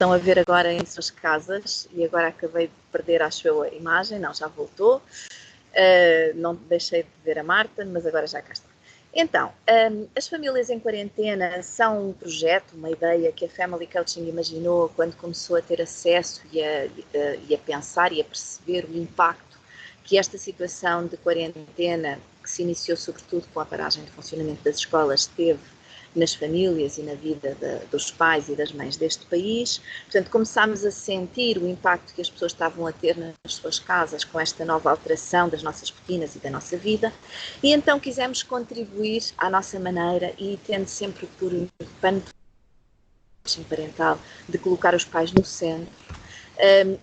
estão a ver agora em suas casas, e agora acabei de perder, acho eu, a imagem, não, já voltou. Não deixei de ver a Marta, mas agora já cá está. Então, as famílias em quarentena são um projeto, uma ideia que a Family Coaching imaginou quando começou a ter acesso e a pensar e a perceber o impacto que esta situação de quarentena, que se iniciou sobretudo com a paragem de funcionamento das escolas, teve nas famílias e na vida dos pais e das mães deste país. Portanto, começámos a sentir o impacto que as pessoas estavam a ter nas suas casas com esta nova alteração das nossas rotinas e da nossa vida, e então quisemos contribuir à nossa maneira, e tendo sempre por pano parental de colocar os pais no centro,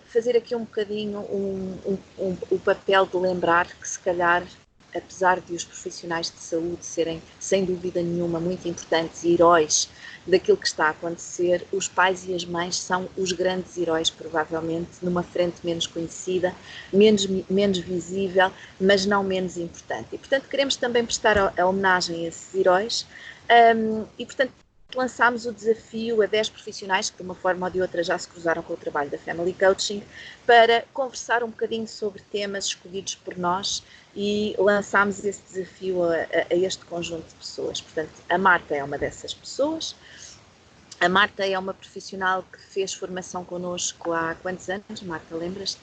fazer aqui um bocadinho o papel de lembrar que, se calhar, apesar de os profissionais de saúde serem, sem dúvida nenhuma, muito importantes e heróis daquilo que está a acontecer, os pais e as mães são os grandes heróis, provavelmente, numa frente menos conhecida, menos visível, mas não menos importante. E, portanto, queremos também prestar a homenagem a esses heróis, e, portanto, lançámos o desafio a 10 profissionais que, de uma forma ou de outra, já se cruzaram com o trabalho da Family Coaching, para conversar um bocadinho sobre temas escolhidos por nós, e lançámos esse desafio a este conjunto de pessoas. Portanto, a Marta é uma dessas pessoas. A Marta é uma profissional que fez formação connosco há quantos anos, Marta, lembras-te?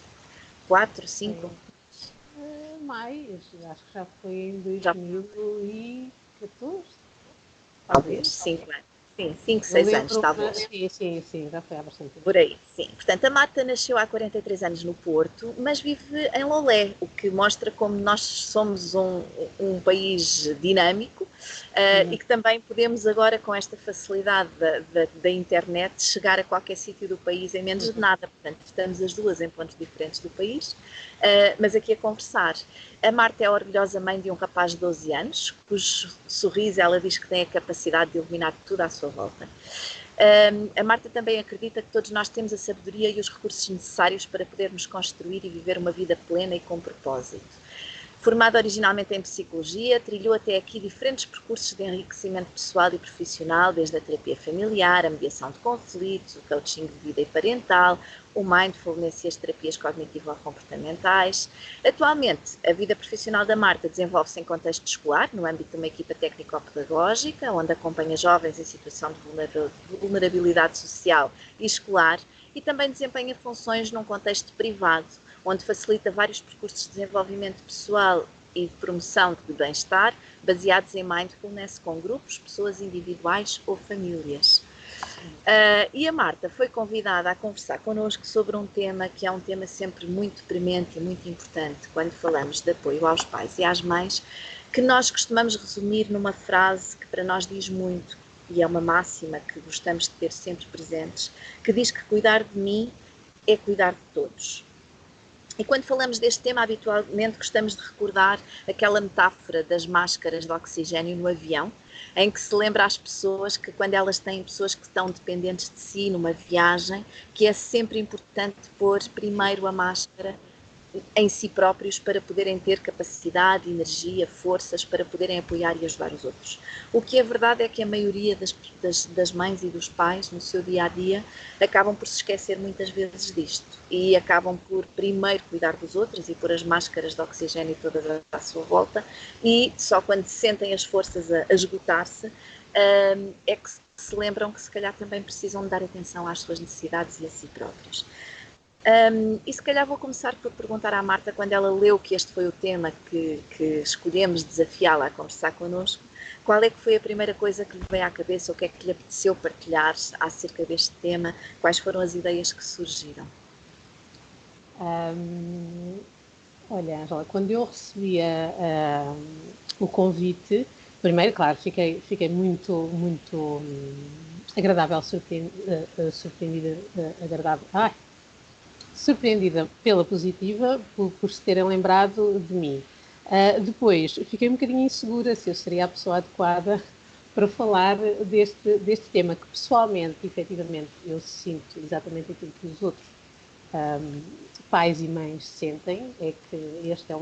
4, 5? Mais, acho que já foi em 2014. Talvez, 5 anos. Sim, 5, 6 anos, talvez. Sim, já foi há bastante tempo. Por aí, sim. Portanto, a Marta nasceu há 43 anos no Porto, mas vive em Lolé, o que mostra como nós somos um país dinâmico, e que também podemos agora, com esta facilidade da internet, chegar a qualquer sítio do país em menos de nada. Portanto, estamos as duas em pontos diferentes do país, mas aqui a conversar. A Marta é a orgulhosa mãe de um rapaz de 12 anos, cujo sorriso ela diz que tem a capacidade de iluminar tudo à sua volta. A Marta também acredita que todos nós temos a sabedoria e os recursos necessários para podermos construir e viver uma vida plena e com propósito. Formada originalmente em psicologia, trilhou até aqui diferentes percursos de enriquecimento pessoal e profissional, desde a terapia familiar, a mediação de conflitos, o coaching de vida e parental, o mindfulness e as terapias cognitivo-comportamentais. Atualmente, a vida profissional da Marta desenvolve-se em contexto escolar, no âmbito de uma equipa técnico-pedagógica, onde acompanha jovens em situação de vulnerabilidade social e escolar, e também desempenha funções num contexto privado, onde facilita vários percursos de desenvolvimento pessoal e de promoção de bem-estar, baseados em mindfulness com grupos, pessoas individuais ou famílias. E a Marta foi convidada a conversar connosco sobre um tema que é um tema sempre muito premente e muito importante quando falamos de apoio aos pais e às mães, que nós costumamos resumir numa frase que para nós diz muito, e é uma máxima que gostamos de ter sempre presentes, que diz que cuidar de mim é cuidar de todos. E quando falamos deste tema, habitualmente gostamos de recordar aquela metáfora das máscaras de oxigênio no avião, em que se lembra às pessoas que, quando elas têm pessoas que estão dependentes de si numa viagem, que é sempre importante pôr primeiro a máscara em si próprios para poderem ter capacidade, energia, forças para poderem apoiar e ajudar os outros. O que é verdade é que a maioria das mães e dos pais no seu dia-a-dia acabam por se esquecer muitas vezes disto e acabam por primeiro cuidar dos outros e pôr as máscaras de oxigênio todas à sua volta, e só quando sentem as forças a esgotar-se é que se lembram que se calhar também precisam de dar atenção às suas necessidades e a si próprios. E se calhar vou começar por perguntar à Marta, quando ela leu que este foi o tema que escolhemos desafiá-la a conversar connosco, qual é que foi a primeira coisa que lhe veio à cabeça, o que é que lhe apeteceu partilhar acerca deste tema, quais foram as ideias que surgiram? Olha, Angela, quando eu recebi o convite, primeiro, claro, fiquei muito agradável, surpreendida pela positiva, por se terem lembrado de mim. Depois, fiquei um bocadinho insegura se eu seria a pessoa adequada para falar deste tema, que pessoalmente, efetivamente, eu sinto exatamente aquilo que os outros pais e mães sentem, é que este é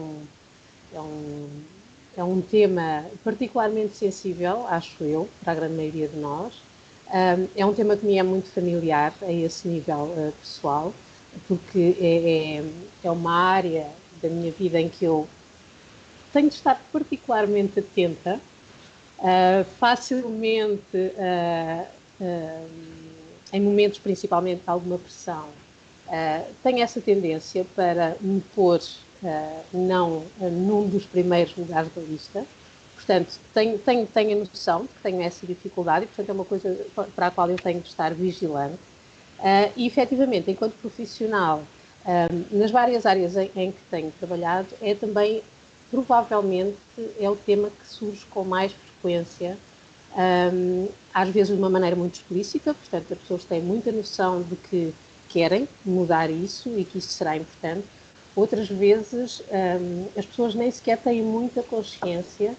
um tema particularmente sensível, acho eu, para a grande maioria de nós, É um tema que me é muito familiar a esse nível pessoal, porque é uma área da minha vida em que eu tenho de estar particularmente atenta, facilmente, em momentos principalmente de alguma pressão, tenho essa tendência para me pôr não num dos primeiros lugares da lista. Portanto, tenho a noção de que tenho essa dificuldade e, portanto, é uma coisa para a qual eu tenho de estar vigilante. E, efetivamente, enquanto profissional, nas várias áreas em que tenho trabalhado, é também, provavelmente, é o tema que surge com mais frequência, às vezes de uma maneira muito explícita, portanto, as pessoas têm muita noção de que querem mudar isso e que isso será importante. Outras vezes, as pessoas nem sequer têm muita consciência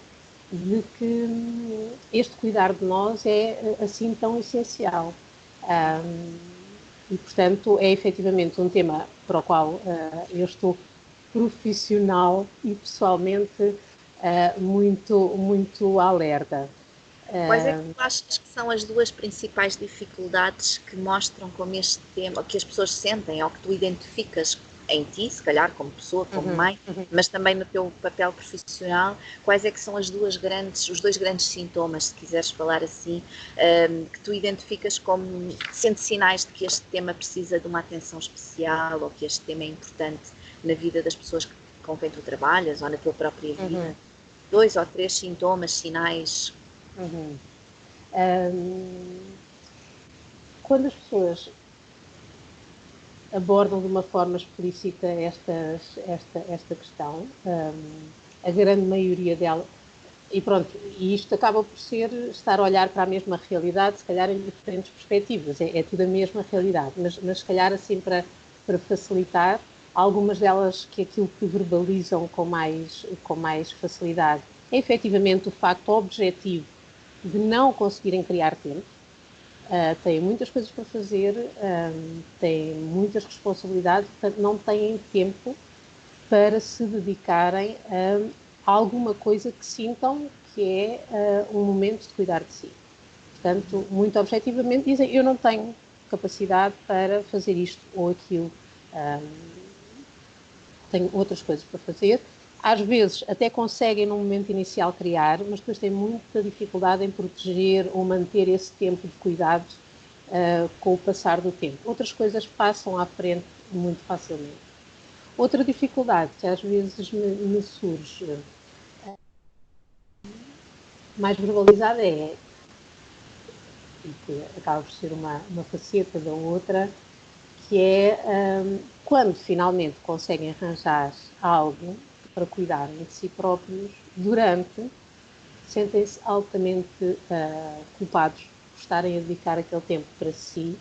de que este cuidar de nós é assim tão essencial. E, portanto, é efetivamente um tema para o qual eu estou profissional e pessoalmente muito alerta. Quais é que tu achas que são as duas principais dificuldades que mostram como este tema, que as pessoas sentem ou que tu identificas em ti, se calhar como pessoa, como mãe, mas também no teu papel profissional, quais é que são os dois grandes sintomas, se quiseres falar assim, que tu identificas como sendo sinais de que este tema precisa de uma atenção especial ou que este tema é importante na vida das pessoas com quem tu trabalhas ou na tua própria vida? 2 ou 3 sintomas, sinais. Quando as pessoas abordam de uma forma explícita esta questão, a grande maioria dela, e pronto, e isto acaba por ser estar a olhar para a mesma realidade, se calhar em diferentes perspectivas, é tudo a mesma realidade, mas se calhar assim para facilitar, algumas delas que aquilo que verbalizam com mais facilidade é efetivamente o facto objetivo de não conseguirem criar tempo. Têm muitas coisas para fazer, têm muitas responsabilidades, portanto não têm tempo para se dedicarem a alguma coisa que sintam que é um momento de cuidar de si. Portanto, muito objetivamente dizem, eu não tenho capacidade para fazer isto ou aquilo, tenho outras coisas para fazer. Às vezes até conseguem no momento inicial criar, mas depois têm muita dificuldade em proteger ou manter esse tempo de cuidado com o passar do tempo. Outras coisas passam à frente muito facilmente. Outra dificuldade que às vezes me surge mais verbalizada e que acaba por ser uma faceta da outra, que é quando finalmente conseguem arranjar algo para cuidarem de si próprios, sentem-se altamente culpados por estarem a dedicar aquele tempo para si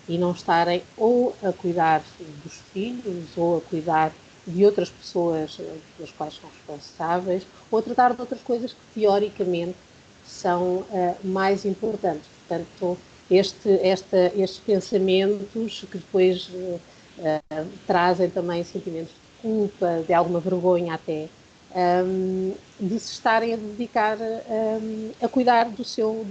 e não estarem ou a cuidar dos filhos ou a cuidar de outras pessoas das quais são responsáveis ou a tratar de outras coisas que teoricamente são mais importantes. Portanto, estes pensamentos que depois trazem também sentimentos de culpa, de alguma vergonha até, de se estarem a dedicar a cuidar do seu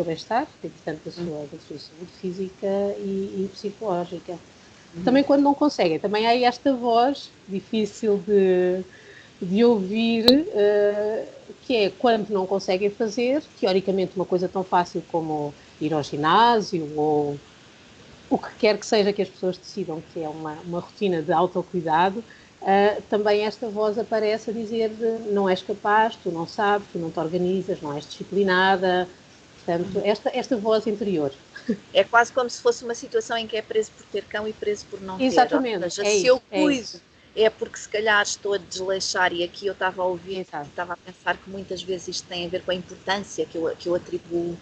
bem-estar e, portanto, da sua saúde física e psicológica. Também quando não conseguem, também há esta voz difícil de ouvir, que é quando não conseguem fazer, teoricamente uma coisa tão fácil como ir ao ginásio ou o que quer que seja que as pessoas decidam que é uma rotina de autocuidado, também esta voz aparece a dizer não és capaz, tu não sabes, tu não te organizas, não és disciplinada. Portanto, esta voz interior. É quase como se fosse uma situação em que é preso por ter cão e preso por não ter. Exatamente. Ou seja, se eu cuido, é porque se calhar estou a desleixar, e aqui eu estava a ouvir, e estava a pensar que muitas vezes isto tem a ver com a importância que eu atribuo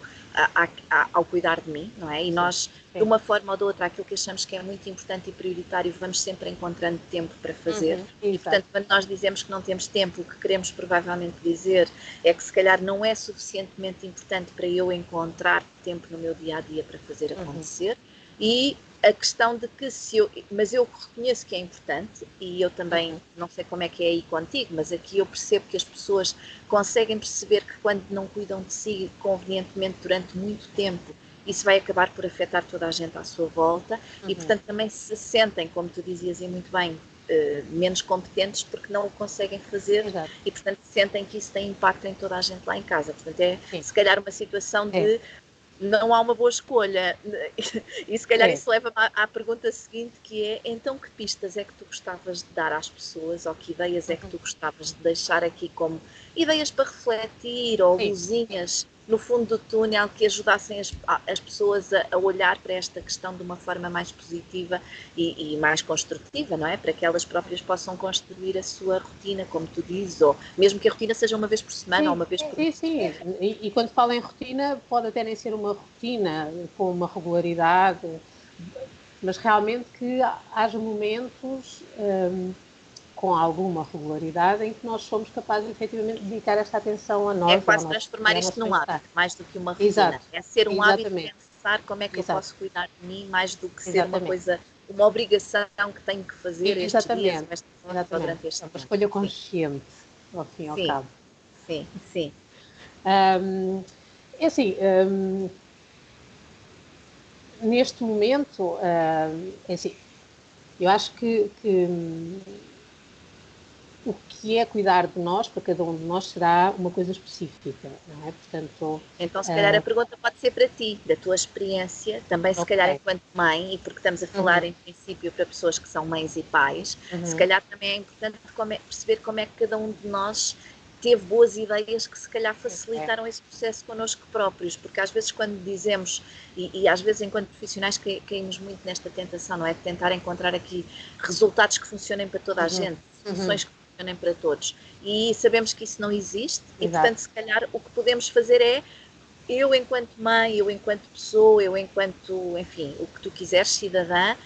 ao cuidar de mim, não é? E nós, de uma forma ou de outra, aquilo que achamos que é muito importante e prioritário, vamos sempre encontrando tempo para fazer. E, portanto, quando nós dizemos que não temos tempo, o que queremos provavelmente dizer é que se calhar não é suficientemente importante para eu encontrar tempo no meu dia-a-dia para fazer acontecer. E a questão de que mas eu reconheço que é importante e eu também, não sei como é que é aí contigo, mas aqui eu percebo que as pessoas conseguem perceber que quando não cuidam de si convenientemente durante muito tempo, isso vai acabar por afetar toda a gente à sua volta e, portanto, também se sentem, como tu dizias e muito bem, menos competentes porque não o conseguem fazer. Exato. E, portanto, sentem que isso tem impacto em toda a gente lá em casa. Portanto, é Sim. se calhar uma situação É. de não há uma boa escolha. E se calhar É. isso leva-me à pergunta seguinte, que é, então que pistas é que tu gostavas de dar às pessoas, ou que ideias é que tu gostavas de deixar aqui como ideias para refletir, ou Sim. luzinhas no fundo do túnel que ajudassem as pessoas a olhar para esta questão de uma forma mais positiva e mais construtiva, não é? Para que elas próprias possam construir a sua rotina, como tu dizes, ou mesmo que a rotina seja uma vez por semana ou uma vez por mês. Sim. E quando falo em rotina, pode até nem ser uma rotina com uma regularidade, mas realmente que haja momentos com alguma regularidade em que nós somos capazes efetivamente de dedicar esta atenção a nós. É quase transformar isto num hábito, mais do que uma rotina. Exato. É ser um hábito Exatamente. de pensar como é que eu posso cuidar de mim, mais do que ser uma Exatamente. coisa, uma obrigação que tenho que fazer estes dias, ou esta hora, ou durante este tempo. Uma escolha consciente, ao fim e ao cabo. Sim. É assim, neste momento, é assim, eu acho que o que é cuidar de nós, para cada um de nós, será uma coisa específica, não é? Portanto, então, se calhar a pergunta pode ser para ti, da tua experiência, também se calhar enquanto mãe, e porque estamos a falar em princípio para pessoas que são mães e pais, se calhar também é importante perceber como é que cada um de nós teve boas ideias que se calhar facilitaram esse processo connosco próprios, porque às vezes quando dizemos, e às vezes enquanto profissionais caímos muito nesta tentação, não é? De tentar encontrar aqui resultados que funcionem para toda a gente, soluções que funcionem para todos. E sabemos que isso não existe. Exato. E portanto se calhar o que podemos fazer é, eu enquanto mãe, eu enquanto pessoa, eu enquanto, enfim, o que tu quiseres, cidadã,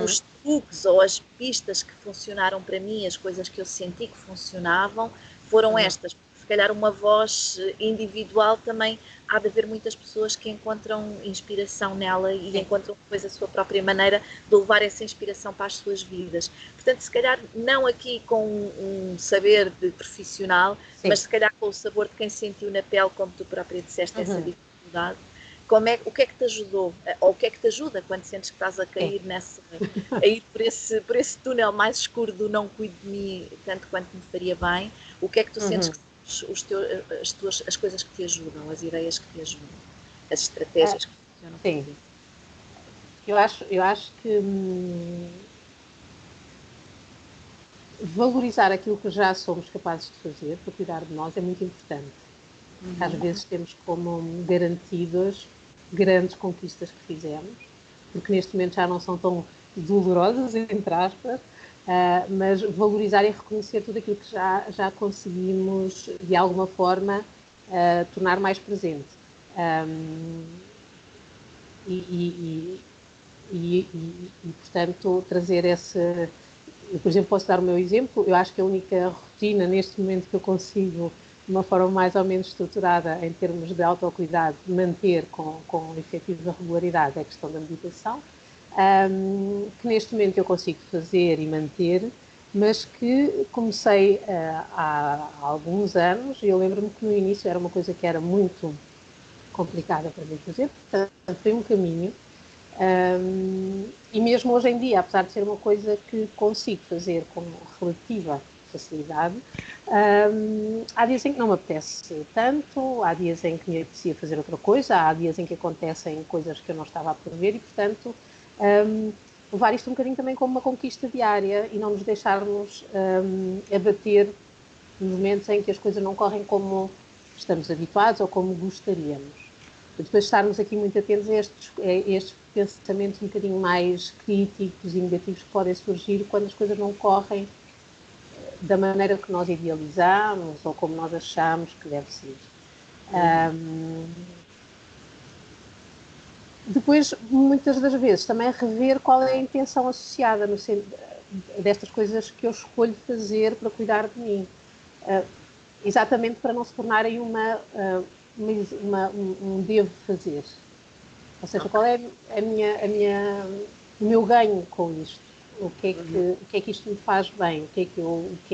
os truques ou as pistas que funcionaram para mim, as coisas que eu senti que funcionavam, foram estas. Se calhar uma voz individual também, há de haver muitas pessoas que encontram inspiração nela e encontram depois a sua própria maneira de levar essa inspiração para as suas vidas. Portanto, se calhar não aqui com um saber de profissional, mas se calhar com o sabor de quem sentiu na pele, como tu própria disseste, essa dificuldade. O que é que te ajudou, ou o que é que te ajuda quando sentes que estás a cair a ir por esse túnel mais escuro do não cuido de mim tanto quanto me faria bem? O que é que tu sentes que são as coisas que te ajudam, as ideias que te ajudam, as estratégias que funcionam para ti? Eu acho que valorizar aquilo que já somos capazes de fazer para cuidar de nós é muito importante. Às vezes temos como garantidas grandes conquistas que fizemos, porque neste momento já não são tão dolorosas, entre aspas, mas valorizar e reconhecer tudo aquilo que já conseguimos, de alguma forma, tornar mais presente. Portanto, trazer esse... Eu, por exemplo, posso dar o meu exemplo. Eu acho que a única rotina, neste momento, que eu consigo de uma forma mais ou menos estruturada em termos de autocuidado, manter com efetiva regularidade, é a questão da meditação, que neste momento eu consigo fazer e manter, mas que comecei há alguns anos, e eu lembro-me que no início era uma coisa que era muito complicada para mim fazer, portanto foi um caminho, e mesmo hoje em dia, apesar de ser uma coisa que consigo fazer com relativa facilidade, há dias em que não me apetece tanto, há dias em que me apetecia fazer outra coisa, há dias em que acontecem coisas que eu não estava a prever e, portanto, levar isto um bocadinho também como uma conquista diária e não nos deixarmos abater nos momentos em que as coisas não correm como estamos habituados ou como gostaríamos. Depois estarmos aqui muito atentos a estes pensamentos um bocadinho mais críticos e negativos que podem surgir quando as coisas não correm da maneira que nós idealizamos ou como nós achamos que deve ser. Depois, muitas das vezes, também rever qual é a intenção associada destas coisas que eu escolho fazer para cuidar de mim. Exatamente para não se tornarem um devo fazer. Ou seja, qual é o meu ganho com isto? O que é que isto me faz bem? O que é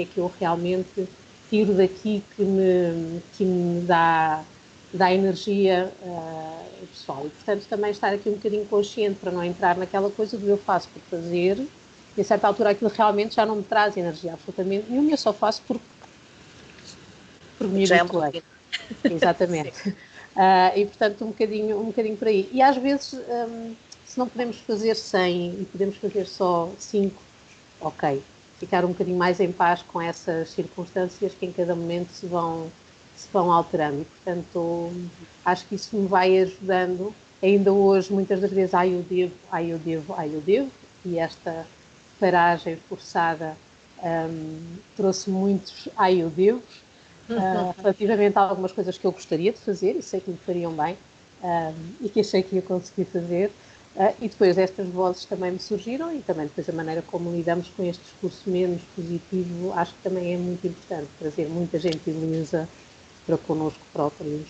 que eu realmente tiro daqui que me dá dá energia pessoal. E, portanto, também estar aqui um bocadinho consciente para não entrar naquela coisa do eu faço por fazer, e a certa altura aquilo realmente já não me traz energia absolutamente nenhuma, eu só faço porque me habituei. Exatamente. E, portanto, um bocadinho por aí. E, às vezes, se não podemos fazer 100 e podemos fazer só 5, ok. Ficar um bocadinho mais em paz com essas circunstâncias que em cada momento se vão alterando. E, portanto, acho que isso me vai ajudando. Ainda hoje, muitas das vezes, eu devo. E esta paragem forçada trouxe muitos eu devo. Relativamente a algumas coisas que eu gostaria de fazer e sei que me fariam bem e que achei que ia conseguir fazer, e depois estas vozes também me surgiram, e também depois a maneira como lidamos com este discurso menos positivo, acho que também é muito importante trazer muita gentileza para connosco próprios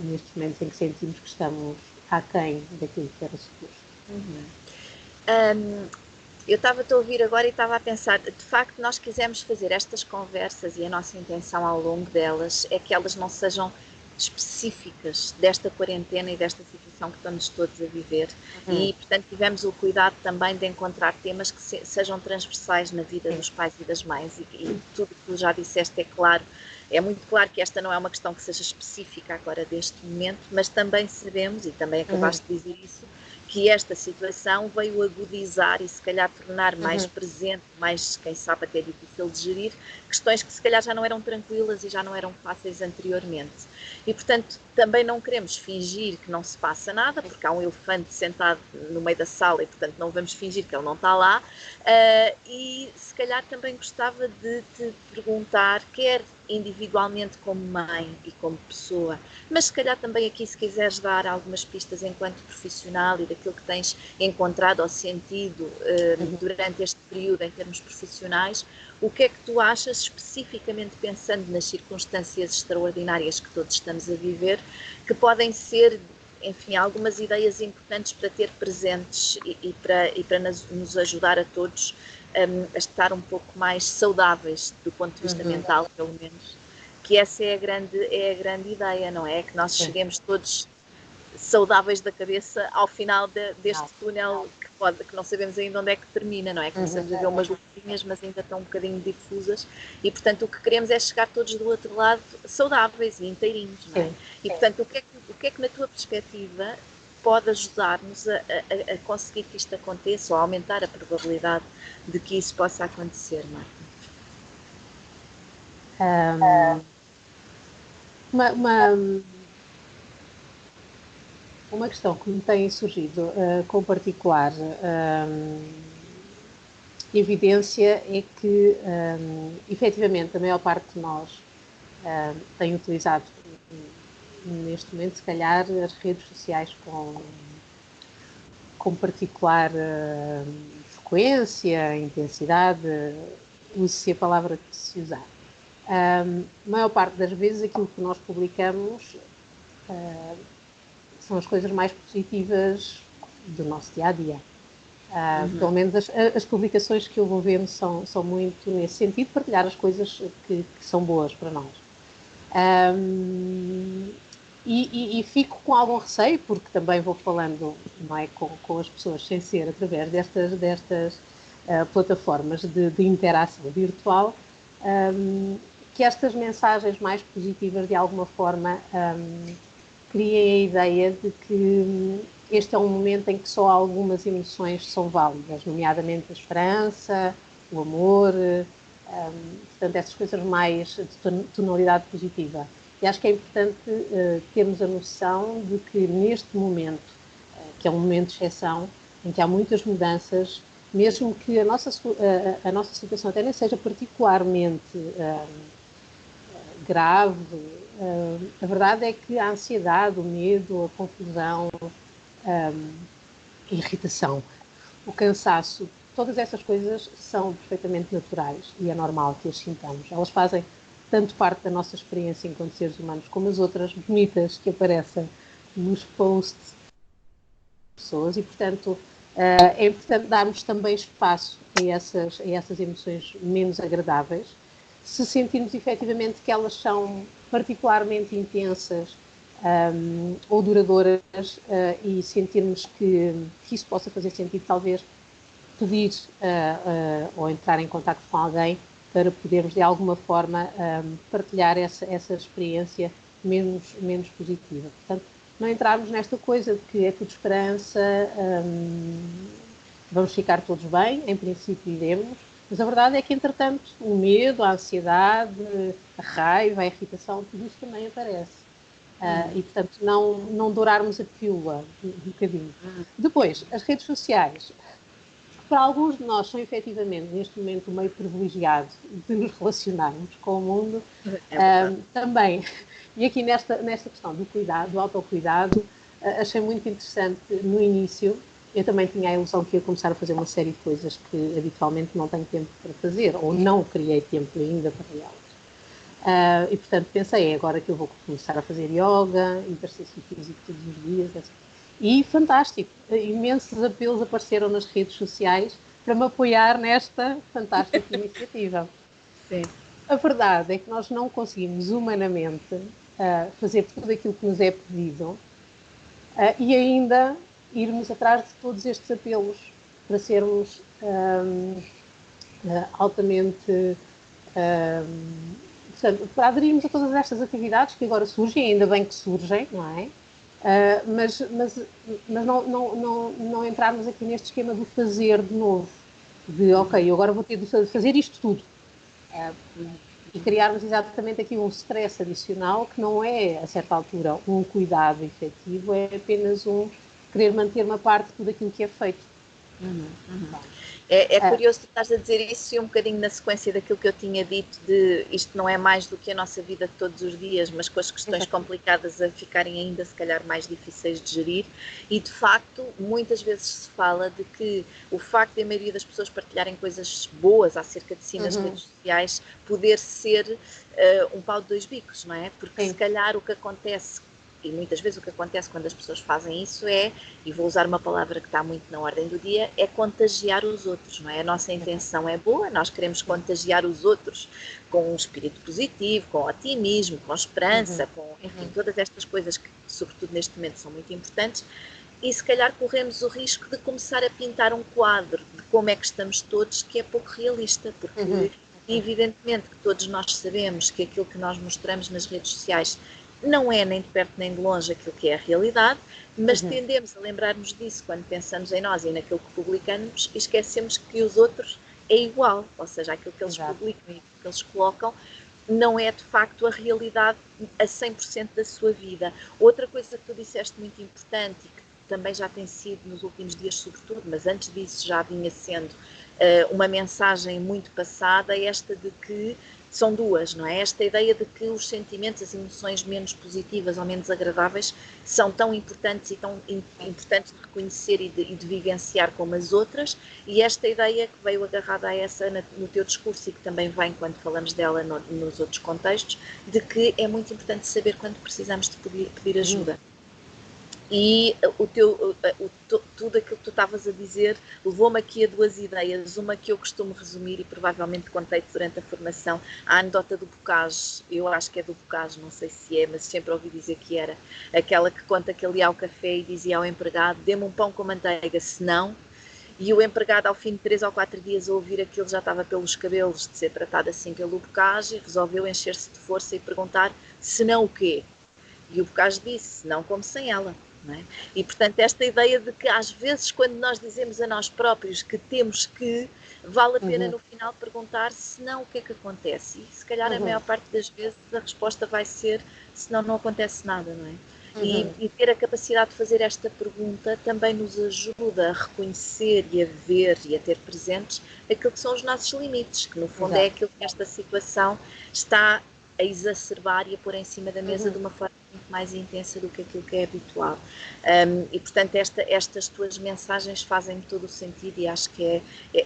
nestes momentos em que sentimos que estamos aquém daquilo que era suposto. Eu estava-te a ouvir agora e estava a pensar, de facto nós quisemos fazer estas conversas e a nossa intenção ao longo delas é que elas não sejam específicas desta quarentena e desta situação que estamos todos a viver e, portanto, tivemos o cuidado também de encontrar temas que sejam transversais na vida dos pais e das mães e tudo o que tu já disseste é claro. É muito claro que esta não é uma questão que seja específica agora deste momento, mas também sabemos, e também acabaste de dizer isso, que esta situação veio agudizar e se calhar tornar mais presente, mais, quem sabe, até difícil de gerir, questões que se calhar já não eram tranquilas e já não eram fáceis anteriormente. E, portanto, também não queremos fingir que não se passa nada, porque há um elefante sentado no meio da sala e, portanto, não vamos fingir que ele não está lá. E, se calhar, também gostava de te perguntar, quer individualmente como mãe e como pessoa, mas se calhar também aqui se quiseres dar algumas pistas enquanto profissional e daquilo que tens encontrado ou sentido durante este período em termos profissionais, o que é que tu achas especificamente pensando nas circunstâncias extraordinárias que todos estamos a viver, que podem ser, enfim, algumas ideias importantes para ter presentes e para nos ajudar a todos a estar um pouco mais saudáveis do ponto de vista mental, pelo menos, que essa é a grande ideia, não é? Que nós cheguemos todos saudáveis da cabeça ao final deste túnel que não sabemos ainda onde é que termina, não é? Começamos a ver umas luzinhas, mas ainda estão um bocadinho difusas e, portanto, o que queremos é chegar todos do outro lado saudáveis e inteirinhos, não é? E, portanto, o que é que na tua perspectiva pode ajudar-nos a conseguir que isto aconteça ou a aumentar a probabilidade de que isso possa acontecer, Marta? Uma questão que me tem surgido com particular evidência é que, efetivamente, a maior parte de nós tem utilizado neste momento, se calhar, as redes sociais com particular frequência, intensidade, use-se a palavra que se usar. A maior parte das vezes aquilo que nós publicamos são as coisas mais positivas do nosso dia-a-dia. Pelo menos as publicações que eu vou vendo são muito nesse sentido, partilhar as coisas que são boas para nós. E fico com algum receio, porque também vou falando, não é, com as pessoas sem ser através destas plataformas de interação virtual, que estas mensagens mais positivas de alguma forma criem a ideia de que este é um momento em que só algumas emoções são válidas, nomeadamente a esperança, o amor, portanto, essas coisas mais de tonalidade positiva. E acho que é importante termos a noção de que neste momento, que é um momento de exceção, em que há muitas mudanças, mesmo que a nossa situação até nem seja particularmente grave, a verdade é que a ansiedade, o medo, a confusão, a irritação, o cansaço, todas essas coisas são perfeitamente naturais e é normal que as sintamos. Elas fazem tanto parte da nossa experiência enquanto seres humanos, como as outras bonitas que aparecem nos posts das pessoas e, portanto, é importante darmos também espaço a essas emoções menos agradáveis, se sentirmos efetivamente que elas são particularmente intensas ou duradouras, e sentirmos que isso possa fazer sentido, talvez pedir ou entrar em contato com alguém para podermos de alguma forma partilhar essa experiência menos positiva. Portanto, não entrarmos nesta coisa de que é tudo esperança, vamos ficar todos bem, em princípio iremos, mas a verdade é que, entretanto, o medo, a ansiedade, a raiva, a irritação, tudo isso também aparece. E, portanto, não dourarmos a pílula um bocadinho. Depois, as redes sociais. Para alguns de nós são efetivamente, neste momento, o meio privilegiado de nos relacionarmos com o mundo. Também, e aqui nesta questão do cuidado, do autocuidado, achei muito interessante no início. Eu também tinha a ilusão que ia começar a fazer uma série de coisas que habitualmente não tenho tempo para fazer, ou não criei tempo ainda para elas. E, portanto, pensei, é agora que eu vou começar a fazer yoga, exercício físico todos os dias, etc. E fantástico, imensos apelos apareceram nas redes sociais para me apoiar nesta fantástica iniciativa. Sim. A verdade é que nós não conseguimos humanamente fazer tudo aquilo que nos é pedido e ainda irmos atrás de todos estes apelos para sermos altamente... portanto, para aderirmos a todas estas atividades que agora surgem, ainda bem que surgem, não é? Mas não entrarmos aqui neste esquema do fazer de novo, de ok, eu agora vou ter de fazer isto tudo, e criarmos exatamente aqui um stress adicional que não é, a certa altura, um cuidado efetivo, é apenas um querer manter uma parte de tudo aquilo que é feito. É curioso tu estás a dizer isso e um bocadinho na sequência daquilo que eu tinha dito de isto não é mais do que a nossa vida de todos os dias, mas com as questões complicadas a ficarem ainda se calhar mais difíceis de gerir, e de facto muitas vezes se fala de que o facto de a maioria das pessoas partilharem coisas boas acerca de si nas redes sociais poder ser um pau de dois bicos, não é? Porque se calhar o que acontece, e muitas vezes o que acontece quando as pessoas fazem isso é, e vou usar uma palavra que está muito na ordem do dia, é contagiar os outros, não é? A nossa intenção é boa, nós queremos contagiar os outros com um espírito positivo, com otimismo, com esperança, com, enfim, todas estas coisas que, sobretudo neste momento, são muito importantes, e se calhar corremos o risco de começar a pintar um quadro de como é que estamos todos, que é pouco realista, porque evidentemente que todos nós sabemos que aquilo que nós mostramos nas redes sociais não é nem de perto nem de longe aquilo que é a realidade, mas tendemos a lembrar-nos disso quando pensamos em nós e naquilo que publicamos e esquecemos que os outros é igual, ou seja, aquilo que eles publicam e aquilo que eles colocam não é de facto a realidade a 100% da sua vida. Outra coisa que tu disseste muito importante e que também já tem sido nos últimos dias sobretudo, mas antes disso já vinha sendo uma mensagem muito passada, esta de que são duas, não é? Esta ideia de que os sentimentos, as emoções menos positivas ou menos agradáveis são tão importantes e tão importantes de reconhecer e de vivenciar como as outras, e esta ideia que veio agarrada a essa no teu discurso e que também vem quando falamos dela nos outros contextos, de que é muito importante saber quando precisamos de pedir ajuda. E tudo aquilo que tu estavas a dizer levou-me aqui a duas ideias. Uma que eu costumo resumir e provavelmente contei-te durante a formação, a anedota do Bocage. Eu acho que é do Bocage, não sei se é, mas sempre ouvi dizer que era. Aquela que conta que ele ia ao café e dizia ao empregado: dê-me um pão com manteiga, senão... E o empregado, ao fim de 3 ou 4 dias a ouvir aquilo, já estava pelos cabelos de ser tratado assim pelo Bocage, e resolveu encher-se de força e perguntar: senão o quê? E o Bocage disse: não como sem ela. Não é? E portanto esta ideia de que às vezes quando nós dizemos a nós próprios que temos que, vale a pena no final perguntar se não, o que é que acontece, e se calhar a maior parte das vezes a resposta vai ser senão não acontece nada, não é? E ter a capacidade de fazer esta pergunta também nos ajuda a reconhecer e a ver e a ter presentes aquilo que são os nossos limites, que no fundo é aquilo que esta situação está a exacerbar e a pôr em cima da mesa de uma forma muito mais intensa do que aquilo que é habitual. E, portanto, estas tuas mensagens fazem todo o sentido e acho que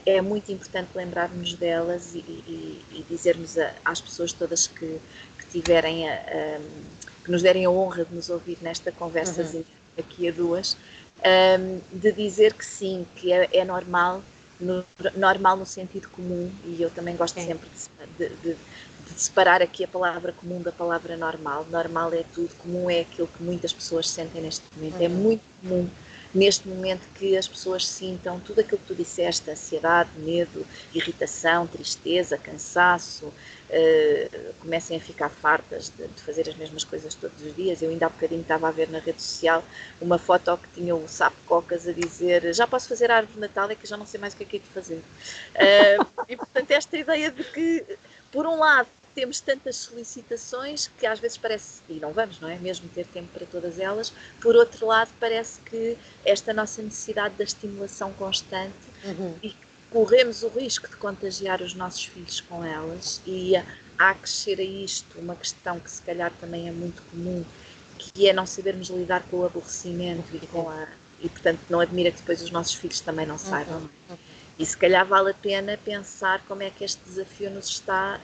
é muito importante lembrarmos delas e dizermos às pessoas todas que tiverem, que nos derem a honra de nos ouvir nesta conversazinha aqui a duas, de dizer que sim, que é normal normal no sentido comum, e eu também gosto sempre de separar aqui a palavra comum da palavra normal. Normal é tudo, comum é aquilo que muitas pessoas sentem neste momento. É muito comum neste momento que as pessoas sintam tudo aquilo que tu disseste: ansiedade, medo, irritação, tristeza, cansaço, comecem a ficar fartas de fazer as mesmas coisas todos os dias. Eu ainda há bocadinho estava a ver na rede social uma foto que tinha o Sapo Cocas a dizer: já posso fazer a árvore de Natal, é que já não sei mais o que é de fazer. E portanto esta ideia de que, por um lado, temos tantas solicitações que às vezes parece, e não vamos, não é? Mesmo ter tempo para todas elas. Por outro lado, parece que esta nossa necessidade da estimulação constante e que corremos o risco de contagiar os nossos filhos com elas, e há a acrescer a isto uma questão que se calhar também é muito comum, que é não sabermos lidar com o aborrecimento e portanto não admira que depois os nossos filhos também não saibam. E se calhar vale a pena pensar como é que este desafio nos está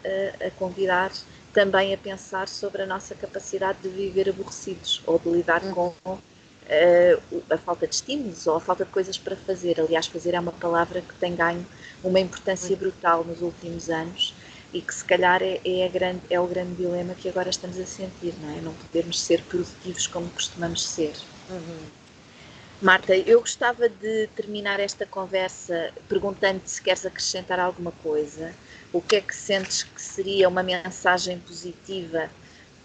a convidar também a pensar sobre a nossa capacidade de viver aborrecidos, ou de lidar com a falta de estímulos, ou a falta de coisas para fazer. Aliás, fazer é uma palavra que tem ganho uma importância brutal nos últimos anos, e que se calhar é o grande dilema que agora estamos a sentir, não é? Não podermos ser produtivos como costumamos ser. Marta, eu gostava de terminar esta conversa perguntando-te se queres acrescentar alguma coisa. O que é que sentes que seria uma mensagem positiva,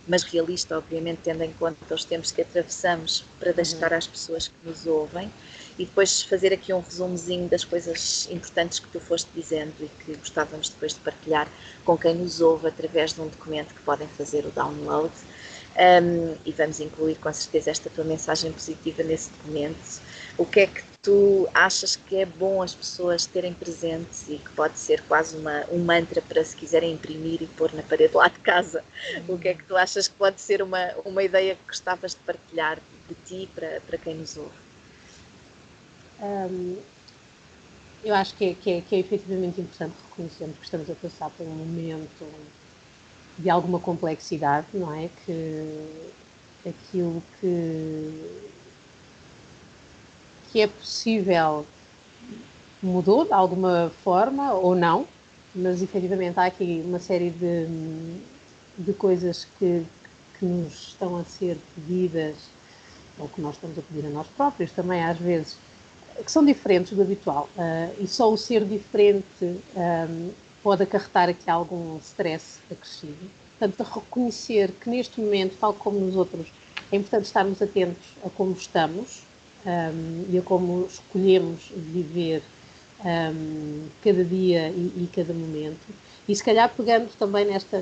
mas realista, obviamente, tendo em conta os tempos que atravessamos, para deixar às pessoas que nos ouvem, e depois fazer aqui um resumozinho das coisas importantes que tu foste dizendo e que gostávamos depois de partilhar com quem nos ouve através de um documento que podem fazer o download. E vamos incluir com certeza esta tua mensagem positiva nesse documento. O que é que tu achas que é bom as pessoas terem presente e que pode ser quase um mantra para, se quiserem imprimir e pôr na parede lá de casa? O que é que tu achas que pode ser uma ideia que gostavas de partilhar de ti para quem nos ouve? Eu acho que é efetivamente importante reconhecermos que estamos a passar por um momento de alguma complexidade, não é? Que aquilo que é possível mudou de alguma forma ou não, mas efetivamente há aqui uma série de coisas que nos estão a ser pedidas, ou que nós estamos a pedir a nós próprios também às vezes, que são diferentes do habitual, e só o ser diferente pode acarretar aqui algum stress acrescido. Portanto, reconhecer que neste momento, tal como nos outros, é importante estarmos atentos a como estamos e a como escolhemos viver cada dia e cada momento. E se calhar pegando também nesta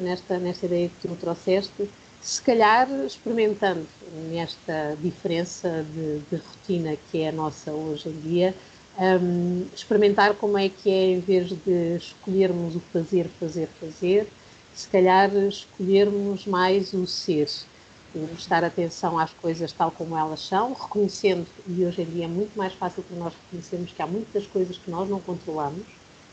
ideia que tu me trouxeste, se calhar experimentando nesta diferença de rotina que é a nossa hoje em dia, experimentar como é que é, em vez de escolhermos o fazer, se calhar escolhermos mais o ser, o prestar atenção às coisas tal como elas são, reconhecendo, e hoje em dia é muito mais fácil para nós reconhecermos que há muitas coisas que nós não controlamos,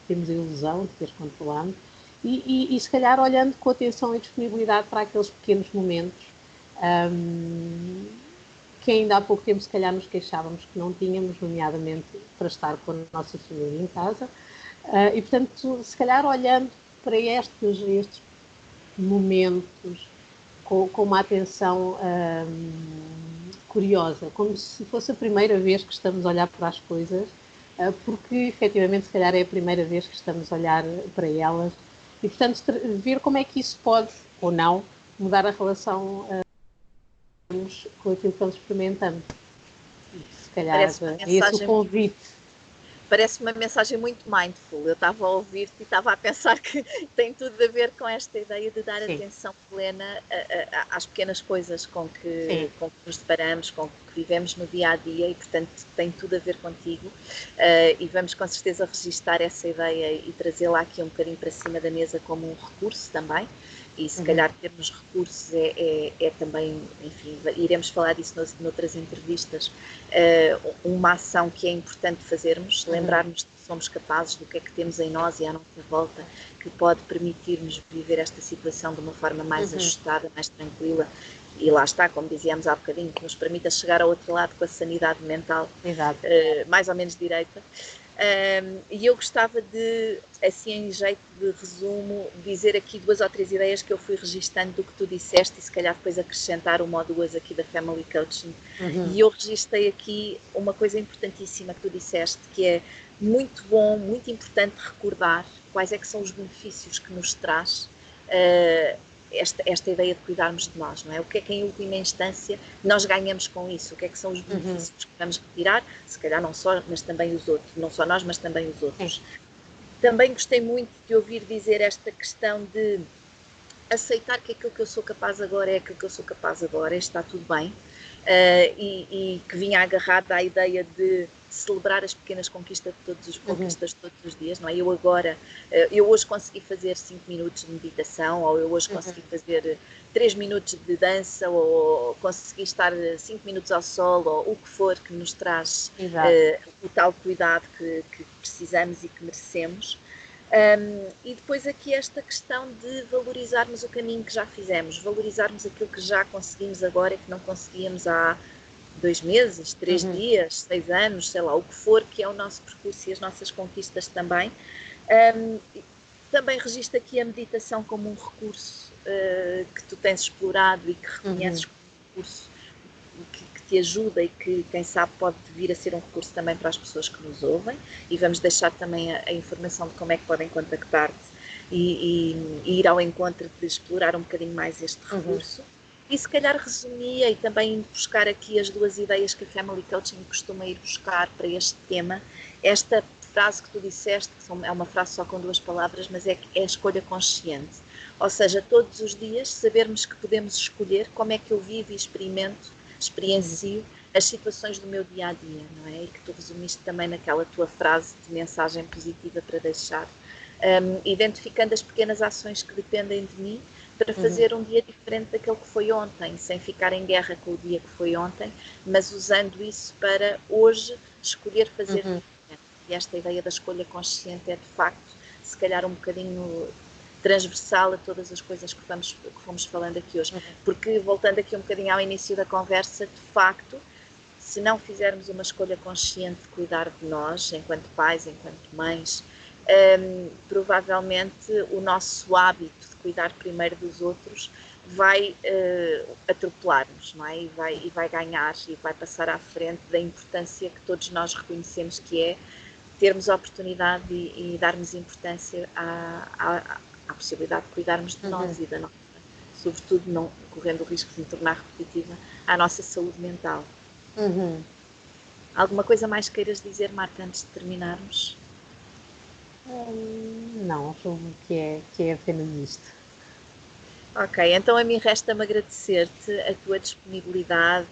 temos a ilusão de que as controlamos, e se calhar olhando com atenção e disponibilidade para aqueles pequenos momentos que ainda há pouco tempo se calhar nos queixávamos que não tínhamos, nomeadamente para estar com a nossa família em casa, e portanto se calhar olhando para estes momentos com uma atenção curiosa, como se fosse a primeira vez que estamos a olhar para as coisas, porque efetivamente se calhar é a primeira vez que estamos a olhar para elas, e portanto ver como é que isso pode ou não mudar a relação com aquilo que nós experimentamos. E se calhar é esse o convite. Parece uma mensagem muito mindful. Eu estava a ouvir-te e estava a pensar que tem tudo a ver com esta ideia de dar atenção plena às pequenas coisas com que nos deparamos, com que vivemos no dia a dia, e portanto tem tudo a ver contigo, e vamos com certeza registar essa ideia e trazê-la aqui um bocadinho para cima da mesa como um recurso também. E se calhar termos recursos é também, enfim, iremos falar disso noutras entrevistas, uma ação que é importante fazermos, lembrarmos que somos capazes do que é que temos em nós e à nossa volta, que pode permitir-nos viver esta situação de uma forma mais ajustada, mais tranquila, e lá está, como dizíamos há bocadinho, que nos permita chegar ao outro lado com a sanidade mental mais ou menos direita. E eu gostava de, assim em jeito de resumo, dizer aqui 2 ou 3 ideias que eu fui registando do que tu disseste e se calhar depois acrescentar 1 ou 2 aqui da Family Coaching. E eu registrei aqui uma coisa importantíssima que tu disseste, que é muito bom, muito importante recordar quais é que são os benefícios que nos traz esta ideia de cuidarmos de nós, não é? O que é que em última instância nós ganhamos com isso? O que é que são os benefícios que vamos retirar? Se calhar não só, mas também os outros. Não só nós, mas também os outros. Também gostei muito de ouvir dizer esta questão de aceitar que aquilo que eu sou capaz agora é aquilo que eu sou capaz agora, está tudo bem. E que vinha agarrada à ideia de celebrar as pequenas conquistas de todos os dias, não é? Eu hoje consegui fazer 5 minutos de meditação, ou eu hoje consegui fazer 3 minutos de dança, ou consegui estar 5 minutos ao sol, ou o que for que nos traz o tal cuidado que precisamos e que merecemos. E depois aqui esta questão de valorizarmos o caminho que já fizemos, valorizarmos aquilo que já conseguimos agora e que não conseguíamos há 2 meses, 3 dias, 6 anos, sei lá, o que for que é o nosso percurso e as nossas conquistas também. Também registro aqui a meditação como um recurso que tu tens explorado e que reconheces como um recurso que te ajuda e que, quem sabe, pode vir a ser um recurso também para as pessoas que nos ouvem, e vamos deixar também a informação de como é que podem contactar-te e ir ao encontro de explorar um bocadinho mais este recurso. E se calhar resumia, e também buscar aqui as 2 ideias que a Family Coaching costuma ir buscar para este tema, esta frase que tu disseste, que é uma frase só com 2 palavras, mas é a escolha consciente. Ou seja, todos os dias sabermos que podemos escolher como é que eu vivo e experiencio as situações do meu dia-a-dia, não é? E que tu resumiste também naquela tua frase de mensagem positiva para deixar, identificando as pequenas ações que dependem de mim para fazer um dia diferente daquele que foi ontem, sem ficar em guerra com o dia que foi ontem, mas usando isso para hoje escolher fazer diferente. E esta ideia da escolha consciente é, de facto, se calhar um bocadinho transversal a todas as coisas que fomos falando aqui hoje. Porque, voltando aqui um bocadinho ao início da conversa, de facto, se não fizermos uma escolha consciente de cuidar de nós, enquanto pais, enquanto mães, provavelmente o nosso hábito de cuidar primeiro dos outros vai atropelar-nos, não é? E vai ganhar e vai passar à frente da importância que todos nós reconhecemos que é termos a oportunidade e darmos importância à possibilidade de cuidarmos de nós e da nossa, sobretudo não correndo o risco de me tornar repetitiva, à nossa saúde mental. Alguma coisa mais queiras dizer, Marta, antes de terminarmos? Não, julgo que é apenas isto. Ok, então a mim resta-me agradecer-te a tua disponibilidade,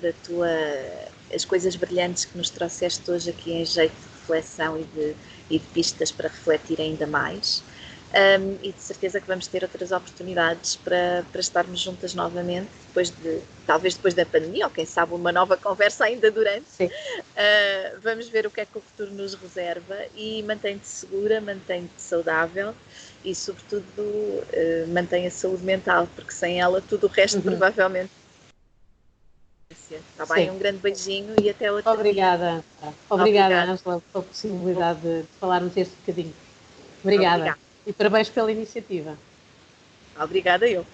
as coisas brilhantes que nos trouxeste hoje aqui em jeito de reflexão e de pistas para refletir ainda mais. E de certeza que vamos ter outras oportunidades para estarmos juntas novamente, talvez depois da pandemia, ou quem sabe uma nova conversa ainda durante. Vamos ver o que é que o futuro nos reserva e mantém-te segura, mantém-te saudável e, sobretudo, mantém a saúde mental, porque sem ela tudo o resto provavelmente. Está bem? Um grande beijinho e até outro dia. Obrigada, Ângela, pela possibilidade de falarmos este bocadinho. Obrigada. E parabéns pela iniciativa. Obrigada eu.